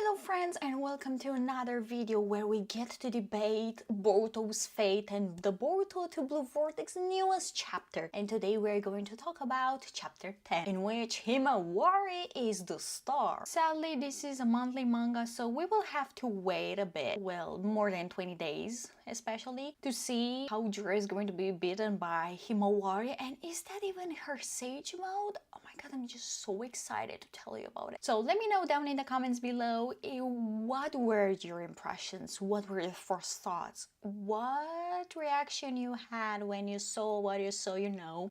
Hello friends and welcome to another video where we get to debate Boruto's fate and the Boruto to Blue Vortex newest chapter. And today we're going to talk about chapter 10, in which Himawari is the star. Sadly, this is a monthly manga, so we will have to wait a bit, well, more than 20 days especially, to see how Jura is going to be beaten by Himawari. And is that even her Sage mode? Oh my god, I'm just so excited to tell you about it. So let me know down in the comments below, what were your impressions? What were your first thoughts? What reaction you had when you saw what you saw,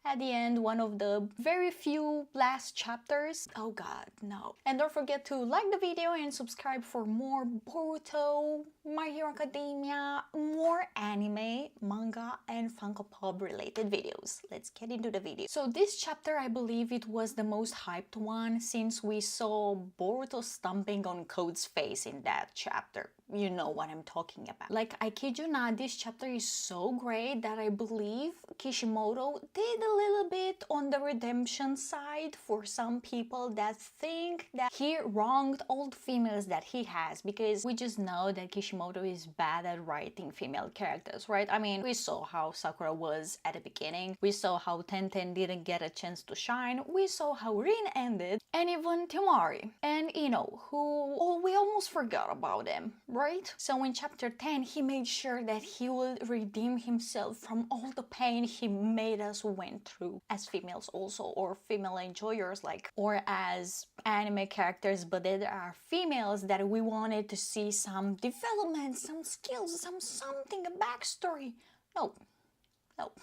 at the end, one of the very few last chapters? Oh god, no. And don't forget to like the video and subscribe for more Boruto, My Hero Academia, more anime, manga, and Funko Pop related videos. Let's get into the video. So this chapter, I believe it was the most hyped one since we saw Boruto stomping on Code's face in that chapter. You know what I'm talking about. Like, I kid you not, this chapter is so great that I believe Kishimoto did a little bit on the redemption side for some people that think that he wronged all the females that he has, because we just know that Kishimoto is bad at writing female characters, right? I mean, we saw how Sakura was at the beginning, we saw how Tenten didn't get a chance to shine, we saw how Rin ended, and even Himawari and Ino, who we almost forgot about them, right? So in chapter 10, he made sure that he would redeem himself from all the pain he made us went through as females also, or female enjoyers, like, or as anime characters, but there are females that we wanted to see some development, some skills, something, a backstory. No.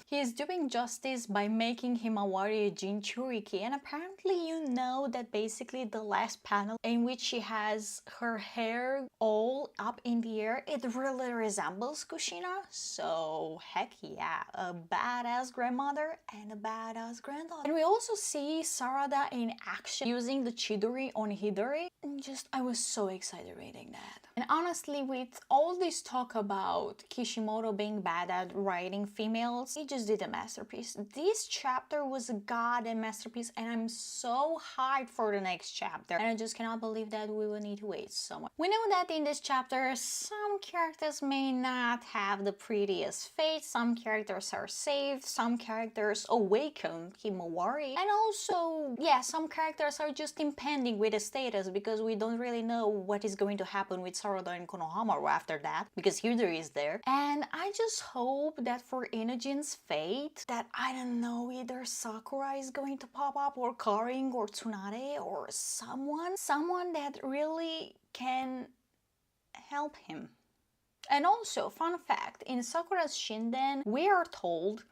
He is doing justice by making Himawari a Jinchuriki, and apparently you know that basically the last panel in which she has her hair all up in the air, it really resembles Kushina. So heck yeah, a badass grandmother and a badass granddaughter. And we also see Sarada in action using the Chidori on Hidori, and I was so excited reading that. And honestly, with all this talk about Kishimoto being bad at writing females, he just did a masterpiece. This chapter was a goddamn masterpiece, and I'm so hyped for the next chapter. And I just cannot believe that we will need to wait so much. We know that in this chapter, some characters may not have the prettiest fate, some characters are saved, some characters awaken Himawari, and also, yeah, some characters are just impending with the status because we don't really know what is going to happen with Sarada and Konohamaru after that, because Hidori is there. And I just hope that for Inojin's fate, that, I don't know, either Sakura is going to pop up, or Karin, or Tsunade, or someone that really can help him. And also, fun fact, in Sakura's Shinden, we are told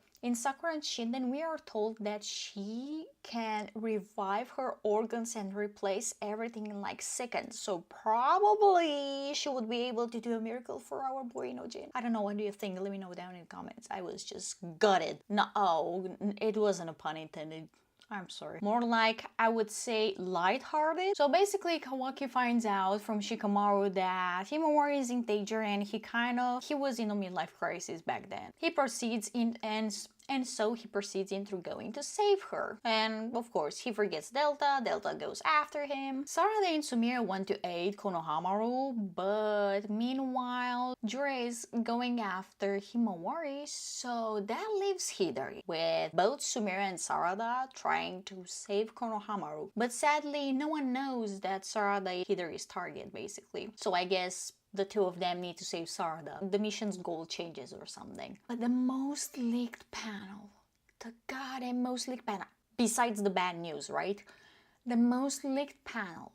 that she can revive her organs and replace everything in like seconds. So probably she would be able to do a miracle for our boy Inojin. I don't know, what do you think? Let me know down in the comments. I was just gutted. No, it wasn't a pun intended. I'm sorry. More like, I would say, lighthearted. So basically, Kawaki finds out from Shikamaru that Himawari is in danger, and he was in a midlife crisis back then. He proceeds in, and so he proceeds into going to save her. And of course, he forgets Delta. Delta goes after him. Sarada and Sumire want to aid Konohamaru, but meanwhile, Jura is going after Himawari, so that leaves Hidori, with both Sumire and Sarada trying to save Konohamaru. But sadly, no one knows that Sarada is Hidori's target, basically. So I guess the two of them need to save Sarada. The mission's goal changes or something. But the most leaked panel, the goddamn most leaked panel, besides the bad news, right? The most leaked panel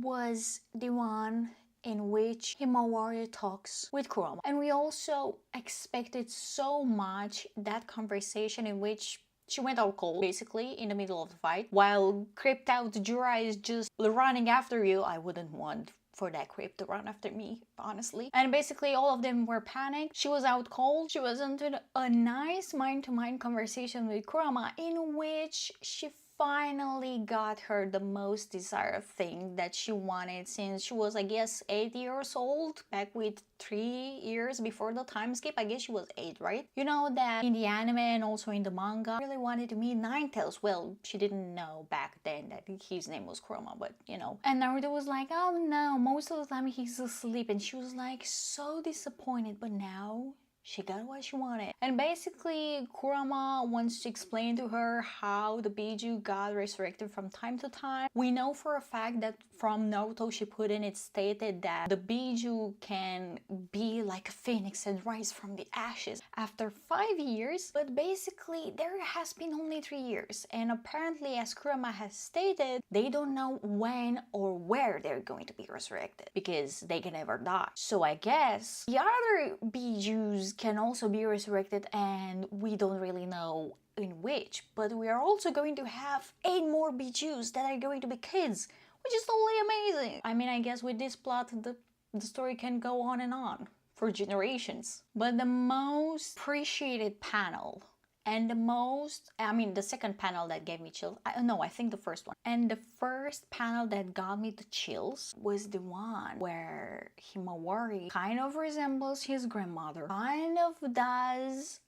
was the one in which Himawari talks with Kurama. And we also expected so much that conversation in which she went out cold, basically, in the middle of the fight, while creeped out Jura is just running after you. I wouldn't want for that creep to run after me, honestly. And basically all of them were panicked. She was out cold. She was into a nice mind-to-mind conversation with Kurama in which she finally got her the most desired thing that she wanted since she was, I guess, 8 years old, back with 3 years before the time skip. I guess she was 8, right? You know that in the anime and also in the manga, really wanted to meet Ninetales. Well, she didn't know back then that his name was Kurama, but you know. And Naruto was like, oh no, most of the time he's asleep, and she was like so disappointed, but now she got what she wanted. And basically, Kurama wants to explain to her how the Biju got resurrected from time to time. We know for a fact that from Naruto Shippuden it stated that the Biju can be like a phoenix and rise from the ashes after 5 years, but basically there has been only 3 years, and apparently, as Kurama has stated, they don't know when or where they're going to be resurrected because they can never die. So I guess the other Bijus can also be resurrected, and we don't really know in which, but we are also going to have 8 more Bijus that are going to be kids, which is totally amazing. I mean, I guess with this plot, the story can go on and on for generations. But the most appreciated panel and the second panel that gave me chills, I think the first one. And the first panel that got me the chills was the one where Himawari kind of resembles his grandmother, kind of does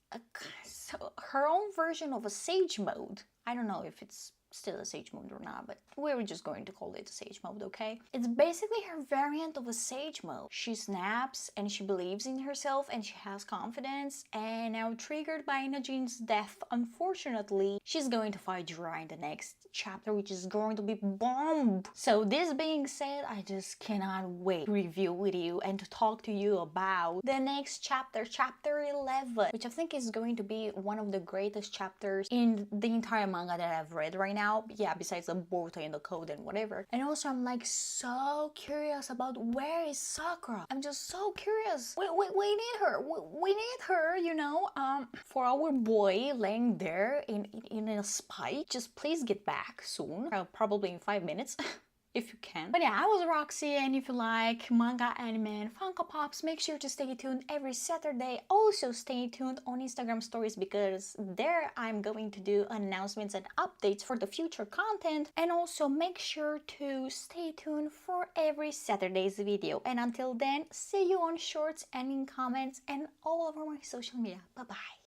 her own version of a sage mode. I don't know if it's still a sage mode or not, but we're just going to call it a sage mode, okay? It's basically her variant of a sage mode. She snaps and she believes in herself and she has confidence, and now triggered by Inojin's death, unfortunately, she's going to fight Jura in the next chapter, which is going to be bomb. So this being said, I just cannot wait to review with you and to talk to you about the next chapter, chapter 11, which I think is going to be one of the greatest chapters in the entire manga that I've read right now. Yeah, besides the Boruto and the code and whatever. And also I'm like so curious about where is Sakura. I'm just so curious. We need her. We need her, you know, for our boy laying there in a spike. Just please get back soon. Probably in 5 minutes. If you can. But yeah, I was Roxy, and if you like manga, anime, and Funko Pops, make sure to stay tuned every Saturday. Also stay tuned on Instagram stories, because there I'm going to do announcements and updates for the future content. And also make sure to stay tuned for every Saturday's video. And until then, see you on shorts and in comments and all over my social media. Bye bye.